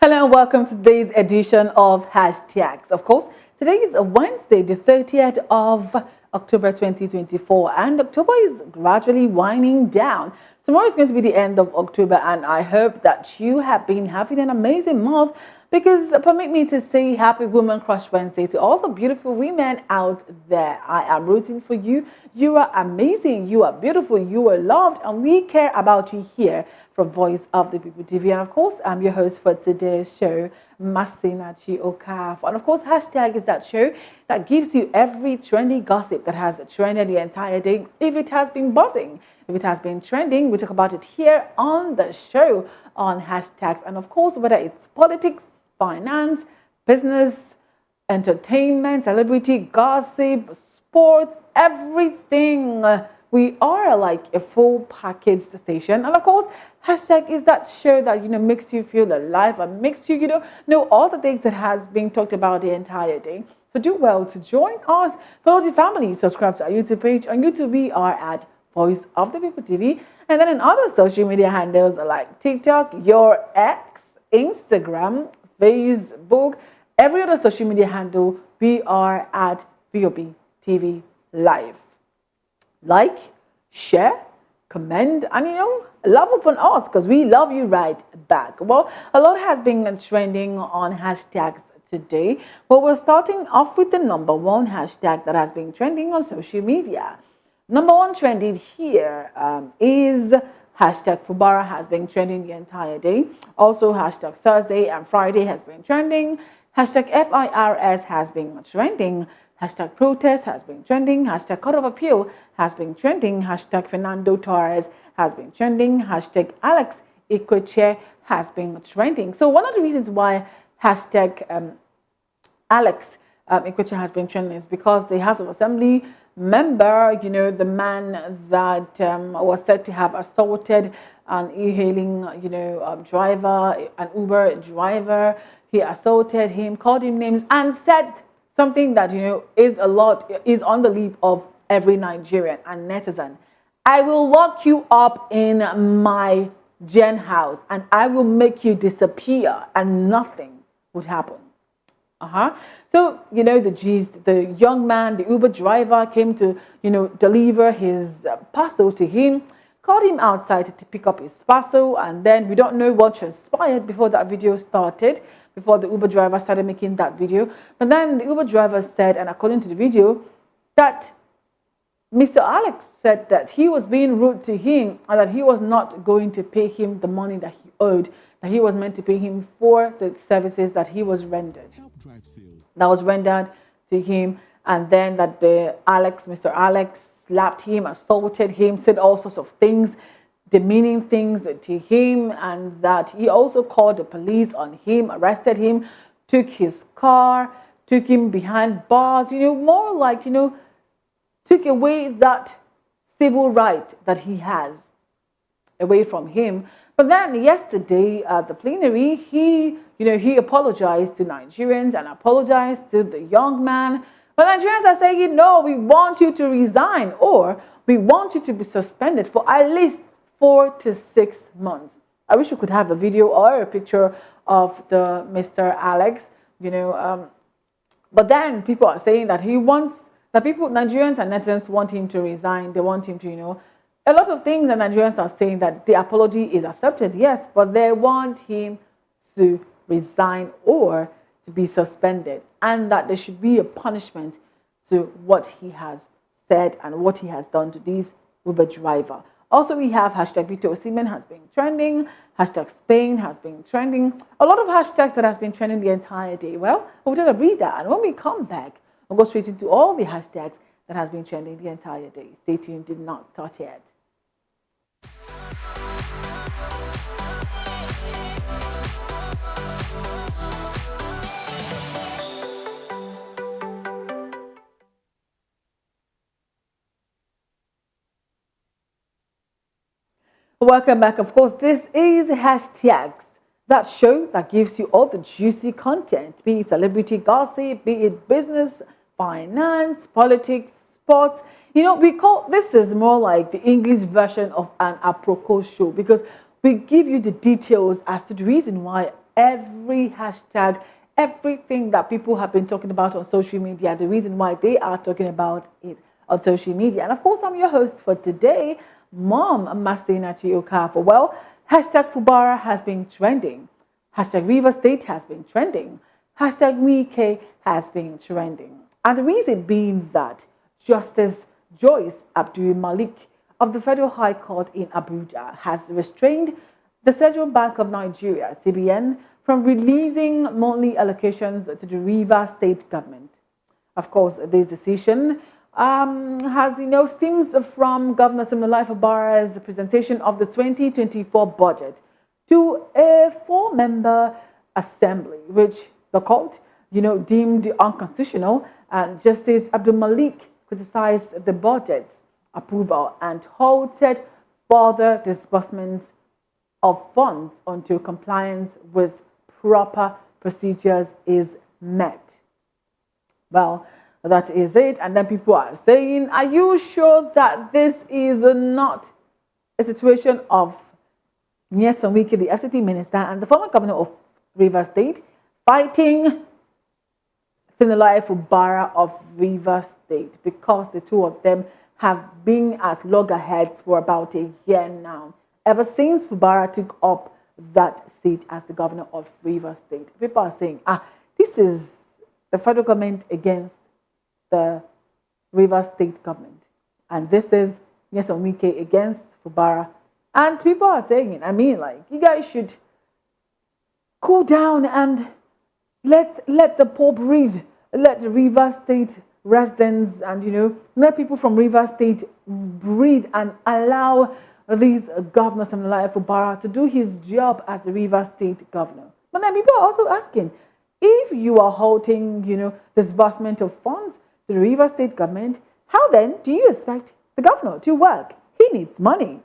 Hello and welcome to today's edition of Hashtags. Of course, today is Wednesday, the 30th of October 2024, and October is gradually winding down. Tomorrow is going to be the end of October, and I hope that you have been having an amazing month because permit me to say Happy Women Crush Wednesday to all the beautiful women out there. I am rooting for you. You are amazing, you are beautiful, you are loved, and we care about you here from Voice of the People TV. And of course, I'm your host for today's show, Masinachi Okaf. And of course, Hashtag is that show that gives you every trendy gossip that has trended the entire day. If it has been buzzing, if it has been trending, we talk about it here on the show on Hashtags. And of course, whether it's politics, finance, business, entertainment, celebrity gossip, sports, everything. We are like a full package station. And of course, Hashtag is that show that, makes you feel alive and makes you, know all the things that has been talked about the entire day. So do well to join us. Follow the family. Subscribe to our YouTube page. On YouTube, we are at Voice of the People TV. And then in other social media handles like TikTok, your X, Instagram, Facebook, every other social media handle, we are at VOB TV Live. Like, share, comment, and love upon us because we love you right back. Well, a lot has been trending on hashtags today, but we're starting off with the number one hashtag that has been trending on social media. Number one trending here is hashtag Fubara has been trending the entire day. Also, hashtag Thursday and Friday has been trending. Hashtag FIRS has been trending. Hashtag protest has been trending. Hashtag Court of Appeal has been trending. Hashtag Fernando Torres has been trending. Hashtag Alex Ikoche has been trending. So one of the reasons why hashtag Alex Ikoche has been trending is because the House of Assembly member, the man that was said to have assaulted an e-hailing, driver, an Uber driver, he assaulted him, called him names, and said something that is on the lip of every Nigerian and netizen. I will lock you up in my gen house and I will make you disappear and nothing would happen. So, the gist, the young man, the Uber driver came to, deliver his parcel to him, called him outside to pick up his parcel, and then we don't know what transpired before that video started, before the Uber driver started making that video. But then the Uber driver said, and according to the video, that Mr. Alex said that he was being rude to him and that he was not going to pay him the money that he owed, that he was meant to pay him for the services that he was rendered. That was rendered to him, and then that Mr. Alex slapped him, assaulted him, said all sorts of things, demeaning things to him, and that he also called the police on him, arrested him, took his car, took him behind bars, more like, took away that civil right that he has away from him. But then yesterday at the plenary, he apologized to Nigerians and apologized to the young man. But Nigerians are saying, no, we want you to resign or we want you to be suspended for at least 4 to 6 months. I wish we could have a video or a picture of the Mr. Alex, but then people are saying that Nigerians and netizens want him to resign. They want him to, a lot of things that Nigerians are saying that the apology is accepted, yes, but they want him to resign or to be suspended, and that there should be a punishment to what he has said and what he has done to this Uber driver. Also, we have hashtag Vito Osimhen has been trending, hashtag Spain has been trending, a lot of hashtags that has been trending the entire day. Well, we'll take a breather, and when we come back, we'll go straight into all the hashtags that has been trending the entire day. Stay tuned, did not touch it. Welcome back. Of course, this is Hashtags, that show that gives you all the juicy content, be it celebrity gossip, be it business, finance, politics, sports. We call this is more like the English version of an apropos show because we give you the details as to the reason why every hashtag, everything that people have been talking about on social media, the reason why they are talking about it on social media. And of course, I'm your host for today, Mom Masinachi Okafor. Well, hashtag Fubara has been trending. Hashtag River State has been trending. Hashtag Wike has been trending. And the reason being that Justice Joyce Abdul Malik of the Federal High Court in Abuja has restrained the Central Bank of Nigeria, CBN, from releasing monthly allocations to the Rivers State government. Of course, this decision has, stems from Governor Siminalayi Fubara's presentation of the 2024 budget to a four-member assembly, which the court, deemed unconstitutional, and Justice Abdul Malik criticized the budget's approval and halted further disbursements of funds until compliance with proper procedures is met. Well, that is it. And then people are saying, are you sure that this is not a situation of Nyesom Wike, the FCT minister, and the former governor of Rivers State, fighting Siminalayi Fubara of Rivers State, because the two of them have been as loggerheads for about a year now, ever since Fubara took up that seat as the governor of Rivers State. People are saying, this is the federal government against the Rivers State government, and this is Nyesom Wike against Fubara. And people are saying, you guys should cool down and let the poor breathe. Let the Rivers State residents and let people from Rivers State breathe and allow these governors from Siminalayi Fubara to do his job as the Rivers State governor. But then people are also asking, if you are halting, disbursement of funds to the Rivers State government, how then do you expect the governor to work? He needs money.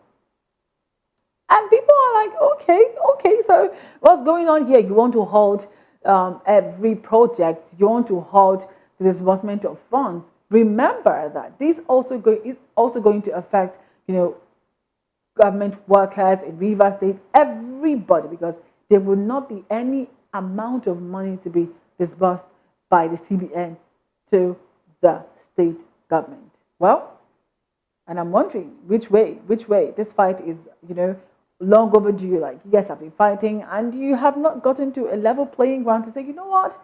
And people are like, okay, so what's going on here? You want to halt every project. You want to halt the disbursement of funds. Remember that this is also going to affect, government workers in Rivers State, everybody, because there will not be any amount of money to be disbursed by the CBN to the state government. Well, and I'm wondering which way this fight is, long overdue. Like, you guys have been fighting and you have not gotten to a level playing ground to say, you know what,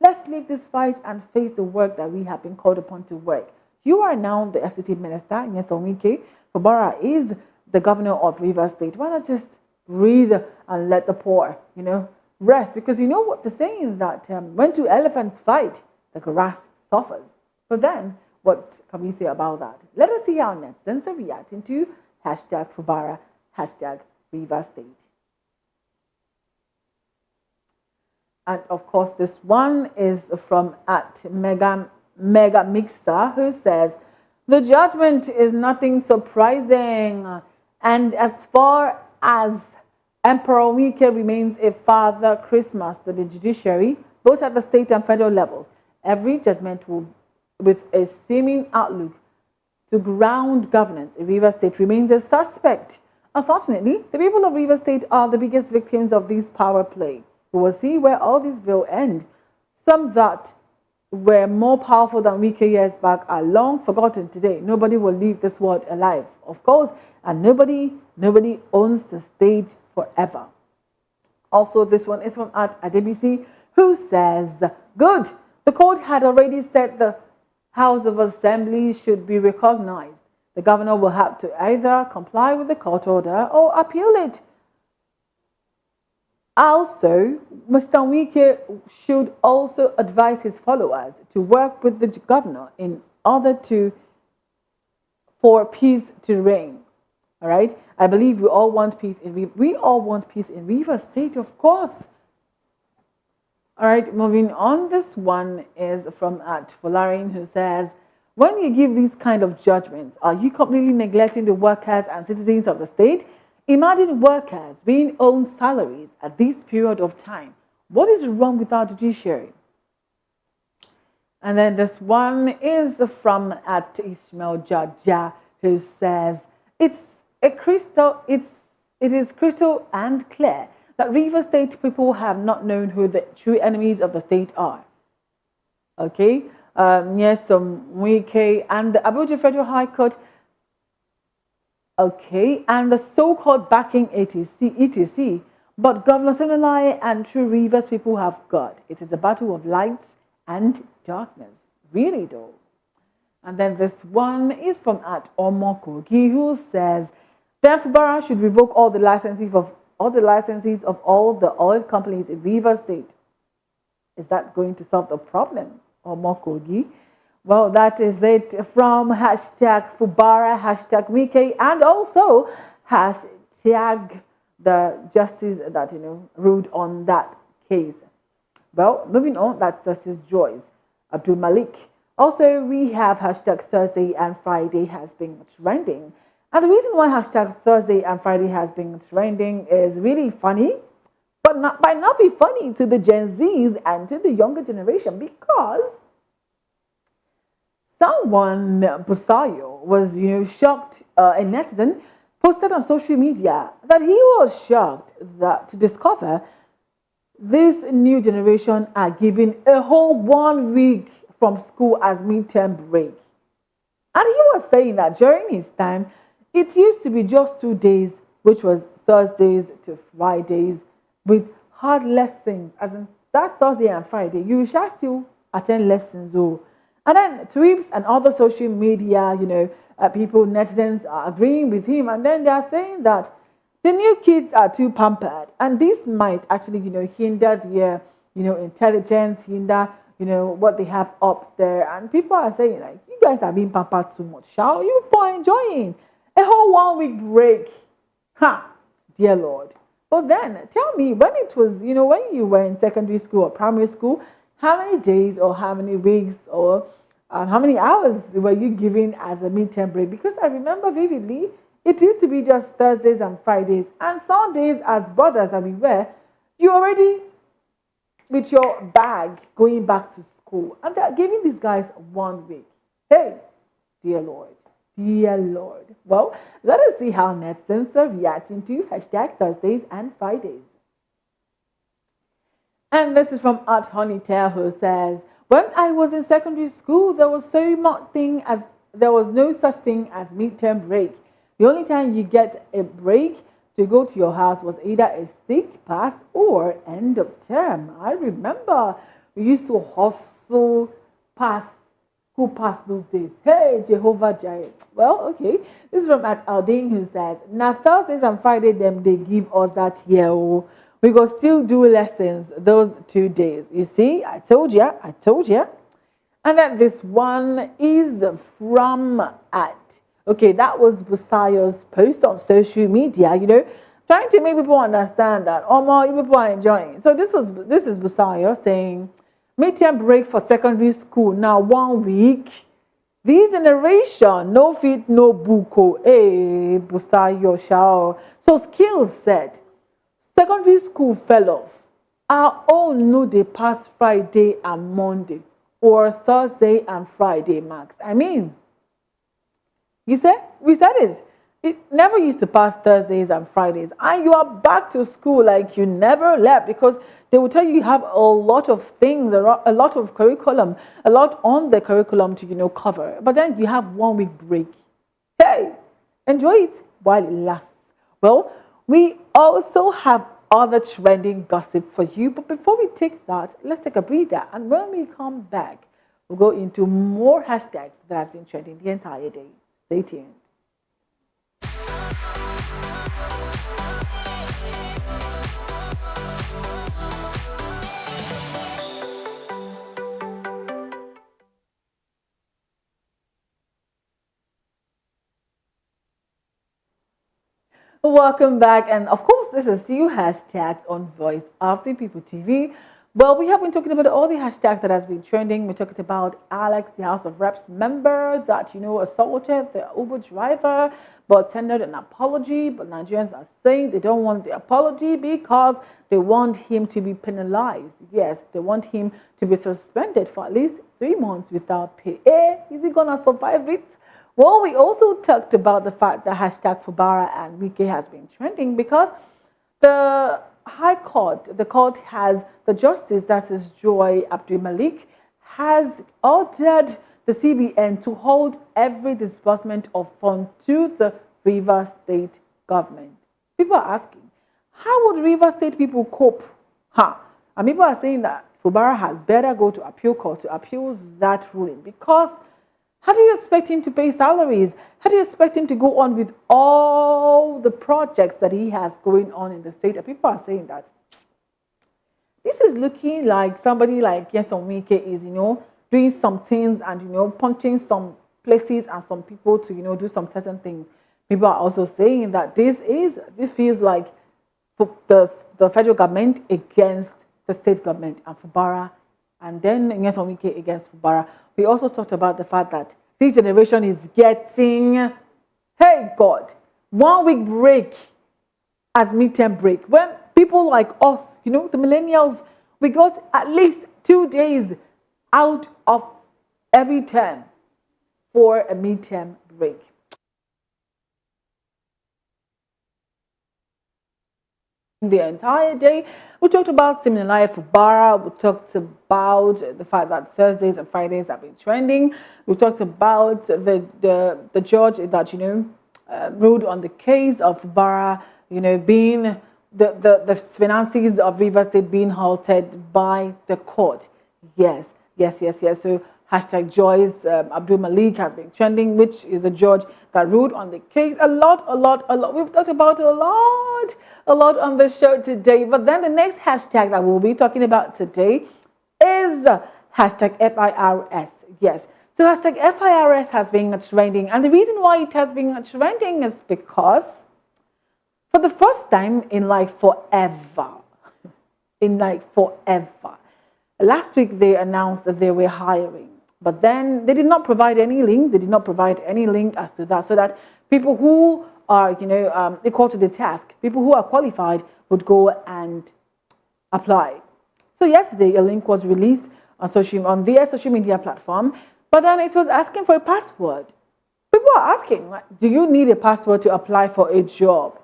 let's leave this fight and face the work that we have been called upon to work. You are now the FCT minister, Nyesom Wike. Fubara is the governor of Rivers State. Why not just breathe and let the poor, rest? Because you know what they're saying, that when two elephants fight, the grass suffers. So then, what can we say about that? Let us see how netizens are reacting to hashtag Fubara, hashtag Rivers State. And of course, this one is from @Mega Mixer, who says, the judgment is nothing surprising. And as far as Emperor Wike remains a Father Christmas to the judiciary, both at the state and federal levels, every judgment will, with a seeming outlook to ground governance in Rivers State, remains a suspect. Unfortunately, the people of Rivers State are the biggest victims of this power play. We will see where all this will end. Some that were more powerful than Wike years back are long forgotten today. Nobody will leave this world alive, of course, and nobody owns the stage forever. Also, this one is from @ADBC, who says, good, the court had already said the House of Assembly should be recognized. The governor will have to either comply with the court order or appeal it. Also, Mr. Wike should also advise his followers to work with the governor in order for peace to reign. All right, I believe we all want peace in Rivers State, of course. All right, moving on. This one is from @Folarin, who says, when you give these kind of judgments, are you completely neglecting the workers and citizens of the state? Imagine workers being owed salaries at this period of time. What is wrong with our judiciary? And then this one is from @Ismail Jaja, who says, it is crystal and clear that Rivers State people have not known who the true enemies of the state are. Okay, yes, some Wike and the Abuja Federal High Court. Okay, and the so-called backing etc. But Governor Senalai and True Rivers people have got. It is a battle of lights and darkness. Really though. And then this one is from at Omokogi, who says then Fubara should revoke all the licenses of all the oil companies in Rivers State. Is that going to solve the problem? Omokogi. Well, that is it from hashtag Fubara, hashtag Wike, and also hashtag the justice that ruled on that case. Well, moving on, that's Justice Joyce Abdul Malik. Also, we have hashtag Thursday and Friday has been trending. And the reason why hashtag Thursday and Friday has been trending is really funny, but might not be funny to the Gen Zs and to the younger generation, because someone, Busayo, was shocked, a netizen posted on social media that he was shocked to discover this new generation are given a whole 1 week from school as midterm break. And he was saying that during his time, it used to be just 2 days, which was Thursdays to Fridays, with hard lessons, as in that Thursday and Friday, you shall still attend lessons. Oh. And then tweets and other social media, people, netizens are agreeing with him, and then they are saying that the new kids are too pampered, and this might actually, hinder their, intelligence, hinder, what they have up there. And people are saying, like, you guys are being pampered too much. Shall you people enjoying a whole 1 week break? Dear Lord. But then tell me, when it was, when you were in secondary school or primary school, how many days or how many weeks or how many hours were you given as a midterm break? Because I remember vividly, it used to be just Thursdays and Fridays, and Sundays, as brothers that we were, you already with your bag going back to school, and they're giving these guys 1 week. Hey, dear Lord, dear Lord. Well, let us see how netizens are reacting to hashtag Thursdays and Fridays. And this is from Art Honeytail, who says, when I was in secondary school, there was no such thing as midterm break. The only time you get a break to go to your house was either a sick pass or end of term. I remember we used to hustle past school pass those days. Hey, Jehovah Jireh. Well, okay. This is from at Aldine, who says, now Thursdays and Fridays, they give us that year. Oh, we go still do lessons those 2 days. You see, I told you. And then this one is from that was Busayo's post on social media, trying to make people understand that people are enjoying. So this is Busayo saying, midterm break for secondary school, now 1 week. This generation, no fit, no buko. Hey, Busayo Shao. So Skills said, secondary school fell off. Our own knew they passed Friday and Monday, or Thursday and Friday, Max. I mean, we said it. It never used to pass Thursdays and Fridays. And you are back to school like you never left, because they will tell you have a lot of things, a lot of curriculum, a lot on the curriculum to, cover. But then you have 1 week break. Hey, enjoy it while it lasts. Well, we also have other trending gossip for you. But before we take that, let's take a breather. And when we come back, we'll go into more hashtags that has been trending the entire day. Stay tuned. Welcome back, and of course this is still hashtags on Voice of the People TV. Well, we have been talking about all the hashtags that has been trending. We talked about Alex, the House of Reps member that assaulted the Uber driver but tendered an apology, but Nigerians are saying they don't want the apology because they want him to be penalized. Yes, they want him to be suspended for at least 3 months without pay. Is he gonna survive it? Well, we also talked about the fact that hashtag Fubara and Wike has been trending because the High court, the justice, that is Joy Abdul Malik, has ordered the CBN to hold every disbursement of funds to the Rivers State government. People are asking, how would Rivers State people cope? And people are saying that Fubara had better go to appeal court to appeal that ruling, because how do you expect him to pay salaries? How do you expect him to go on with all the projects that he has going on in the state? And people are saying that this is looking like somebody like Nyesom Wike is, doing some things and, punching some places and some people to, do some certain things. People are also saying that this feels like the federal government against the state government and Fubara, and then Nyesom Wike against Fubara. We also talked about the fact that this generation is getting, hey God, 1 week break as midterm break. When people like us, the millennials, we got at least 2 days out of every term for a midterm break. The entire day, we talked about Siminalaya Fubara. We talked about the fact that Thursdays and Fridays have been trending. We talked about the judge that ruled on the case of Fubara, being the finances of Rivers State being halted by the court. Yes. So hashtag Joyce Abdul Malik has been trending, which is a judge that ruled on the case. A lot. We've talked about a lot on the show today. But then the next hashtag that we'll be talking about today is hashtag FIRS. Yes. So hashtag FIRS has been trending. And the reason why it has been trending is because for the first time in forever, last week they announced that they were hiring. But then they did not provide any link. They did not provide any link as to that, so that people who are, equal to the task, people who are qualified would go and apply. So yesterday, a link was released on their social media platform, but then it was asking for a password. People are asking, do you need a password to apply for a job?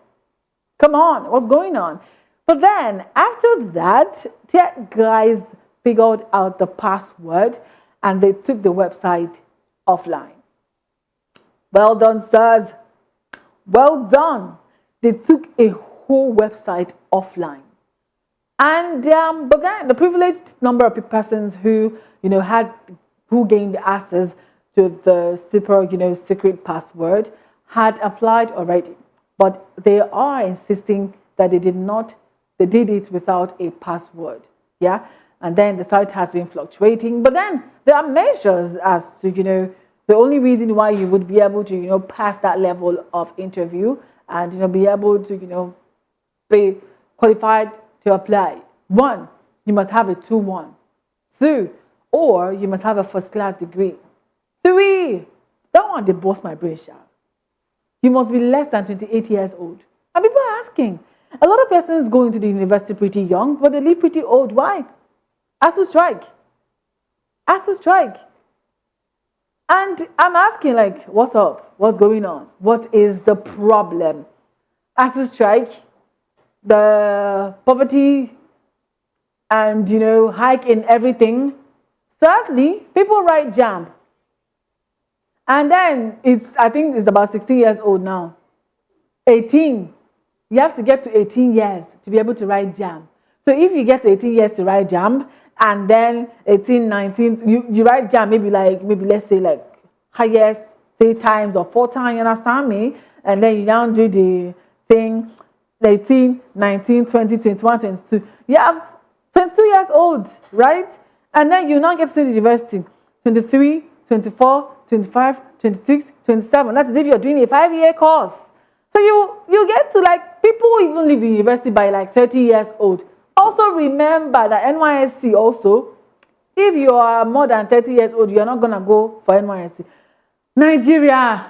Come on, what's going on? But then after that, tech guys figured out the password and they took the website offline. Well done, sirs. Well done. They took a whole website offline. And but then the privileged number of persons who gained access to the super secret password had applied already. But they are insisting that they did it without a password. Yeah. And then the site has been fluctuating. But then there are measures as to, the only reason why you would be able to, pass that level of interview and, be able to, be qualified to apply. 1, you must have a 2-1. 2, or you must have a first-class degree. 3, that one, they boast my brain, sha. You must be less than 28 years old. And people are asking, a lot of persons go into the university pretty young, but they leave pretty old. Why? ASU strike. And I'm asking, what's up? What's going on? What is the problem? ASU strike, the poverty, and, hike in everything. Thirdly, people write JAMB. And then I think it's about 16 years old now. 18. You have to get to 18 years to be able to write JAMB. So if you get to 18 years to write JAMB, and then 18, 19, you write JAMB maybe let's say highest 3 times or 4 times, you understand me? And then you now do the thing 18, 19, 20, 21, 22. You have 22 years old, right? And then you now get to the university 23, 24, 25, 26, 27. That is if you're doing a 5-year course. So you get to people who even leave the university by 30 years old. Also remember that NYSC also, if you are more than 30 years old, you're not going to go for NYSC. Nigeria,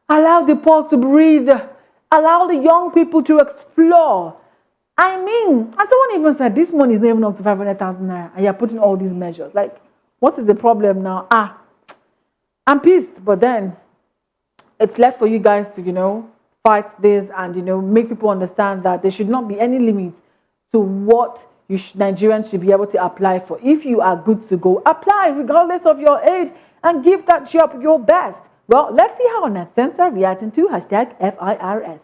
allow the poor to breathe. Allow the young people to explore. I mean, and someone even said, this money is not even up to 500,000 naira, and you're putting all these measures. What is the problem now? I'm pissed, but then it's left for you guys to, fight this and, make people understand that there should not be any limit to what Nigerians should be able to apply for. If you are good to go, apply regardless of your age and give that job your best. Well, let's see how Net Center reacting to hashtag FIRS.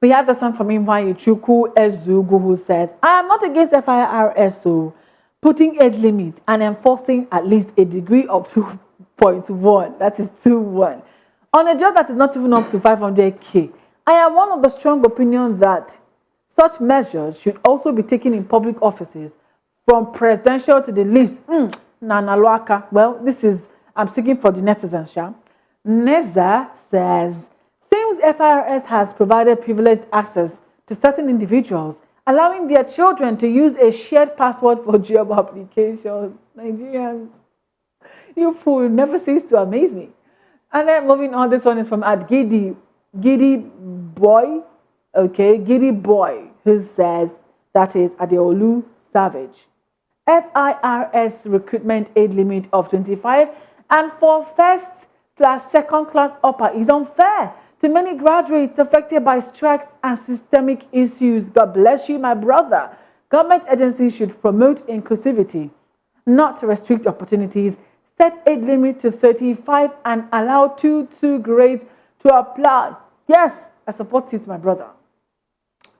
We have this one from Imwai Chuku Ezugu, who says, I am not against FIRS, so putting age limit and enforcing at least a degree of 2.1, that is 2.1, on a job that is not even up to 500k. I am one of the strong opinions that such measures should also be taken in public offices, from presidential to the least. Nana Luaka. Well, I'm speaking for the netizens. Yeah? Neza says, since FIRS has provided privileged access to certain individuals, allowing their children to use a shared password for job applications. Nigerians, you fool, never cease to amaze me. And then moving on, this one is from Giddy Boy, Giddy Boy, who says, that is Adeolu Savage. FIRS recruitment age limit of 25 and for first/second class upper is unfair to many graduates affected by strikes and systemic issues. God bless you, my brother. Government agencies should promote inclusivity, not restrict opportunities. Set age limit to 35 and allow 2 grades to apply. Yes, I support it, my brother.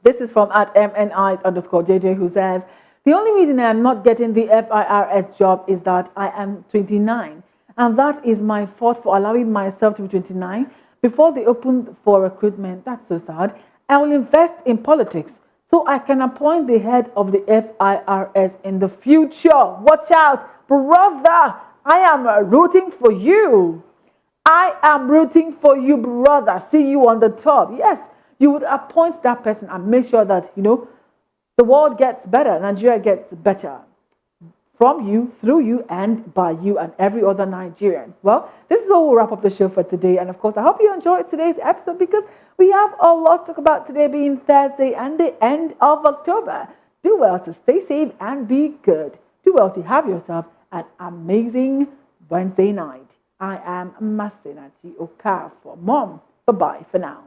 This is from @MNI_JJ, who says, the only reason I am not getting the FIRS job is that I am 29, and that is my fault for allowing myself to be 29 before they opened for recruitment. That's so sad. I will invest in politics so I can appoint the head of the FIRS in the future. Watch out, brother. I am rooting for you. I am rooting for you, brother. See you on the top. Yes, you would appoint that person and make sure that, the world gets better, Nigeria gets better. From you, through you, and by you and every other Nigerian. Well, this is all we'll wrap up the show for today. And of course, I hope you enjoyed today's episode, because we have a lot to talk about today, being Thursday and the end of October. Do well to stay safe and be good. Do well to have yourself an amazing Wednesday night. I am Masenachi Okafor. Mom, bye-bye for now.